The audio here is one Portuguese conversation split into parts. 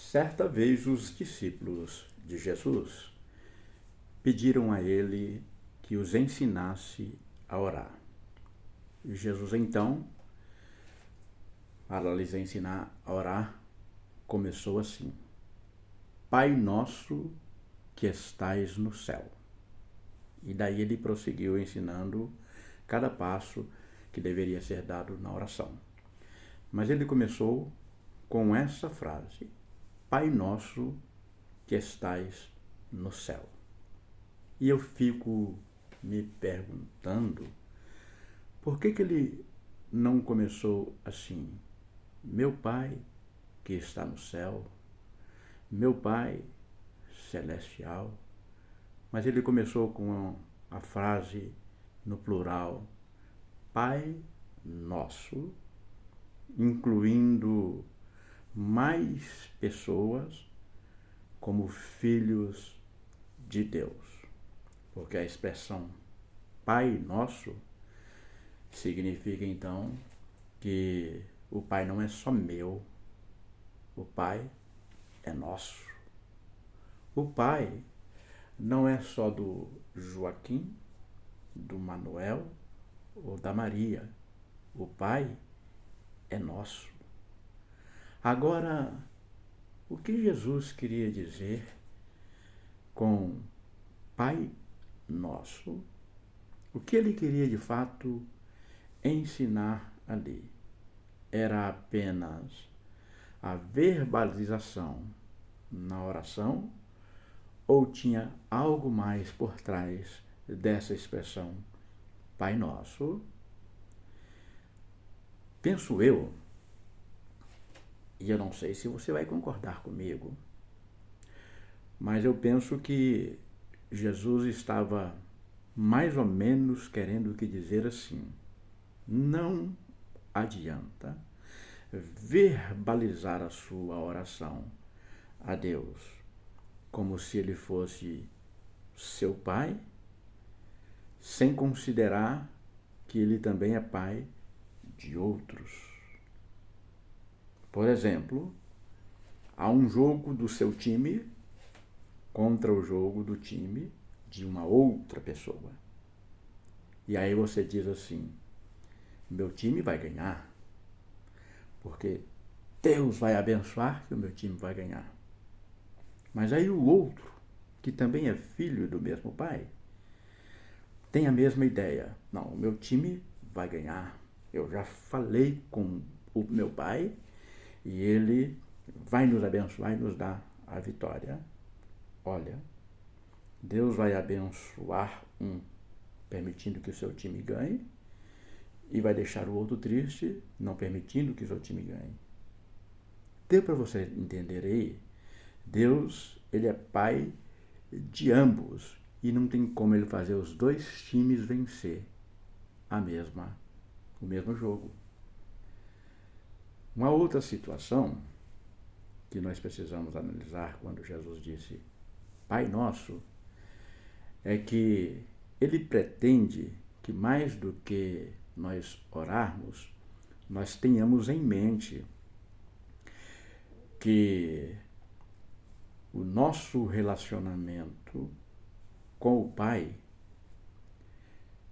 Certa vez os discípulos de Jesus pediram a ele que os ensinasse a orar. E Jesus então, para lhes ensinar a orar, começou assim: Pai nosso que estais no céu. E daí ele prosseguiu ensinando cada passo que deveria ser dado na oração. Mas ele começou com essa frase: Pai nosso que estais no céu. E eu fico me perguntando por que ele não começou assim: Meu Pai que está no céu, meu Pai celestial, mas ele começou com a frase no plural, Pai nosso, incluindo mais pessoas como filhos de Deus. Porque a expressão Pai Nosso significa então que o Pai não é só meu, o Pai é nosso. O Pai não é só do Joaquim, do Manuel ou da Maria. O Pai é nosso. Agora, o que Jesus queria dizer com Pai Nosso? O que ele queria de fato ensinar ali? Era apenas a verbalização na oração ou tinha algo mais por trás dessa expressão Pai Nosso? Penso eu, e eu não sei se você vai concordar comigo, mas eu penso que Jesus estava mais ou menos querendo que dizer assim: não adianta verbalizar a sua oração a Deus como se ele fosse seu pai, sem considerar que ele também é pai de outros. Por exemplo, há um jogo do seu time contra o jogo do time de uma outra pessoa. E aí você diz assim: meu time vai ganhar, porque Deus vai abençoar que o meu time vai ganhar. Mas aí o outro, que também é filho do mesmo pai, tem a mesma ideia. Não, o meu time vai ganhar. Eu já falei com o meu pai e ele vai nos abençoar e nos dar a vitória. Olha, Deus vai abençoar um, permitindo que o seu time ganhe, e vai deixar o outro triste, não permitindo que o seu time ganhe. Deu para você entender aí? Deus, ele é pai de ambos e não tem como ele fazer os dois times vencer o mesmo jogo. Uma outra situação que nós precisamos analisar quando Jesus disse Pai Nosso é que ele pretende que mais do que nós orarmos, nós tenhamos em mente que o nosso relacionamento com o Pai,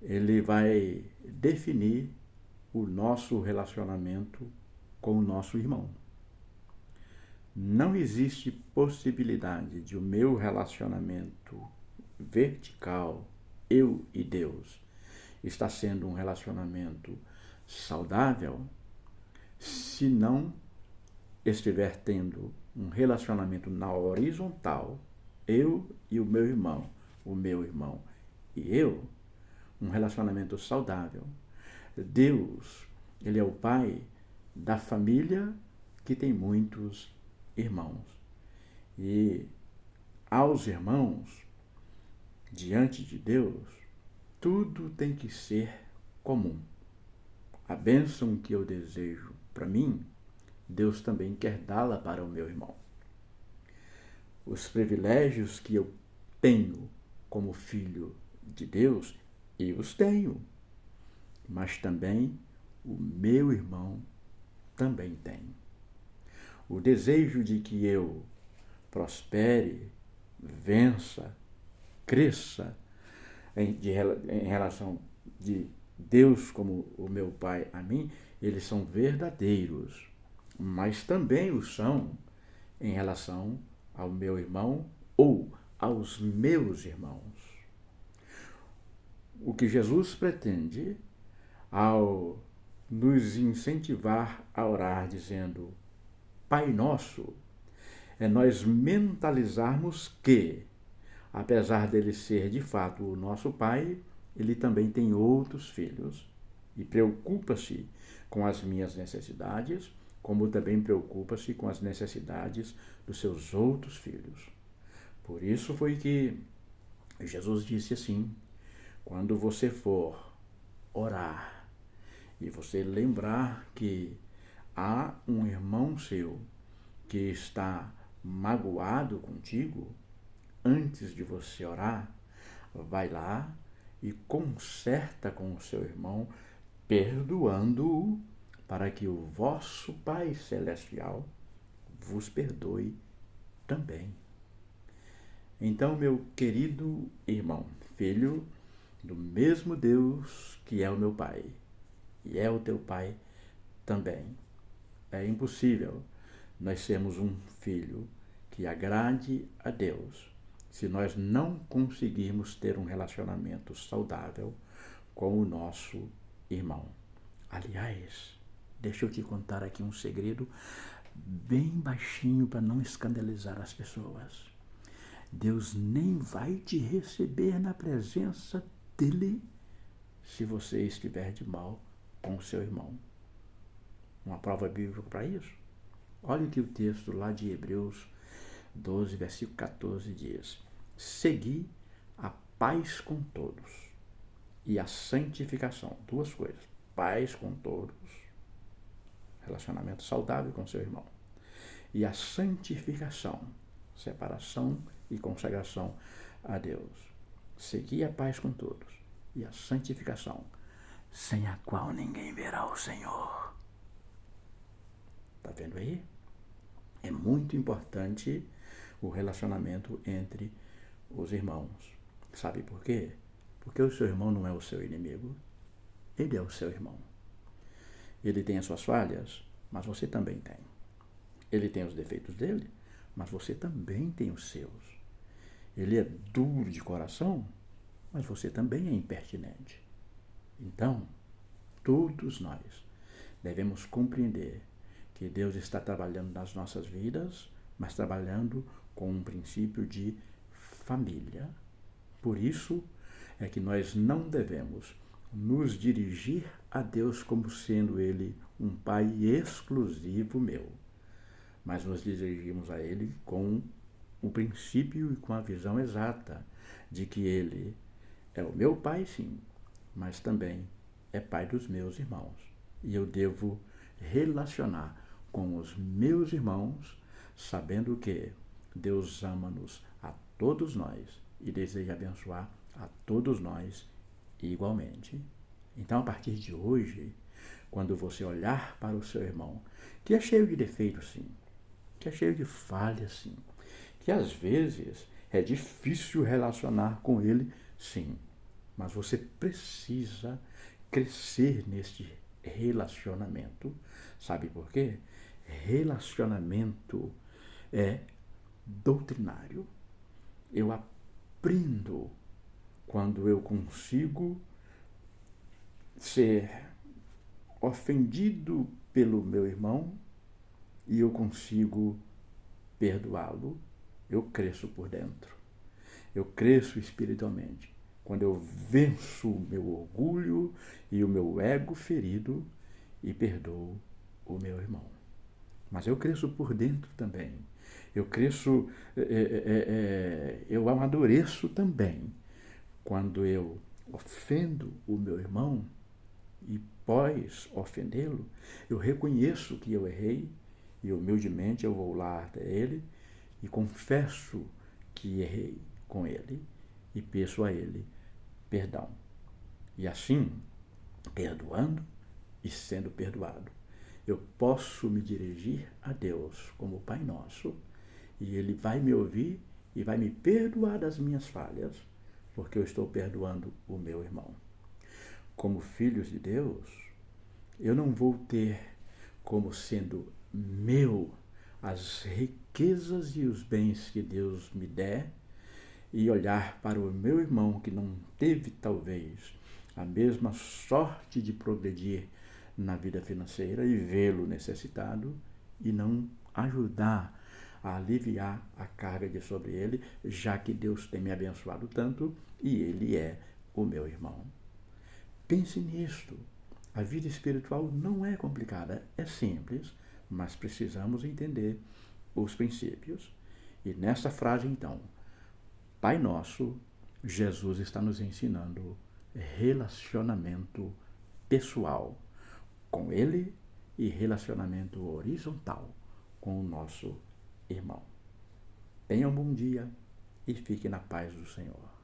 ele vai definir o nosso relacionamento com o nosso irmão. Não existe possibilidade de o meu relacionamento vertical, eu e Deus, estar sendo um relacionamento saudável se não estiver tendo um relacionamento na horizontal, eu e o meu irmão e eu, um relacionamento saudável. Deus, ele é o pai da família que tem muitos irmãos. E aos irmãos, diante de Deus, tudo tem que ser comum. A bênção que eu desejo para mim, Deus também quer dá-la para o meu irmão. Os privilégios que eu tenho como filho de Deus, eu os tenho. Mas também o meu irmão também tem. o desejo de que eu prospere, vença, cresça em relação de Deus como o meu Pai a mim, eles são verdadeiros, mas também o são em relação ao meu irmão ou aos meus irmãos. O que Jesus pretende ao nos incentivar a orar dizendo Pai Nosso, é nós mentalizarmos que, apesar dele ser de fato o nosso Pai, ele também tem outros filhos e preocupa-se com as minhas necessidades, como também preocupa-se com as necessidades dos seus outros filhos. Por isso foi que Jesus disse assim, quando você for orar e você lembrar que há um irmão seu que está magoado contigo, antes de você orar, vai lá e conserta com o seu irmão, perdoando-o, para que o vosso Pai Celestial vos perdoe também. Então, meu querido irmão, filho do mesmo Deus que é o meu Pai, e é o teu Pai também, é impossível nós sermos um filho que agrade a Deus se nós não conseguirmos ter um relacionamento saudável com o nosso irmão. Aliás, deixa eu te contar aqui um segredo bem baixinho para não escandalizar as pessoas. Deus nem vai te receber na presença dele se você estiver de mal com o seu irmão. Uma prova bíblica para isso? Olha o que o texto lá de Hebreus 12, versículo 14 diz. Segui a paz com todos e a santificação. Duas coisas. Paz com todos, relacionamento saudável com seu irmão. E a santificação, separação e consagração a Deus. Segui a paz com todos e a santificação, sem a qual ninguém verá o Senhor. Está vendo aí? É muito importante o relacionamento entre os irmãos. Sabe por quê? Porque o seu irmão não é o seu inimigo. Ele é o seu irmão. Ele tem as suas falhas, mas você também tem. Ele tem os defeitos dele, mas você também tem os seus. Ele é duro de coração, mas você também é impertinente. Então, todos nós devemos compreender que Deus está trabalhando nas nossas vidas, mas trabalhando com um princípio de família. Por isso é que nós não devemos nos dirigir a Deus como sendo Ele um Pai exclusivo meu, mas nos dirigimos a Ele com o princípio e com a visão exata de que Ele é o meu Pai, sim, mas também é Pai dos meus irmãos. E eu devo relacionar com os meus irmãos, sabendo que Deus ama-nos a todos nós e deseja abençoar a todos nós igualmente. Então, a partir de hoje, quando você olhar para o seu irmão, que é cheio de defeitos, sim, que é cheio de falhas, sim, que às vezes é difícil relacionar com ele, sim, mas você precisa crescer neste relacionamento. Sabe por quê? Relacionamento é doutrinário. Eu aprendo quando eu consigo ser ofendido pelo meu irmão e eu consigo perdoá-lo. Eu cresço por dentro. Eu cresço espiritualmente. Quando eu venço o meu orgulho e o meu ego ferido e perdoo o meu irmão. Mas eu cresço por dentro também. Eu cresço, eu amadureço também. Quando eu ofendo o meu irmão e após ofendê-lo, eu reconheço que eu errei e humildemente eu vou lá até ele e confesso que errei com ele e peço a ele perdão. E assim, perdoando e sendo perdoado, eu posso me dirigir a Deus como Pai Nosso, e Ele vai me ouvir e vai me perdoar das minhas falhas, porque eu estou perdoando o meu irmão. Como filhos de Deus, eu não vou ter como sendo meu as riquezas e os bens que Deus me der e olhar para o meu irmão que não teve, talvez, a mesma sorte de progredir na vida financeira e vê-lo necessitado e não ajudar a aliviar a carga de sobre ele, já que Deus tem me abençoado tanto e ele é o meu irmão. Pense nisto. A vida espiritual não é complicada, é simples, mas precisamos entender os princípios. E nessa frase, então, Pai Nosso, Jesus está nos ensinando relacionamento pessoal com Ele e relacionamento horizontal com o nosso irmão. Tenha um bom dia e fique na paz do Senhor.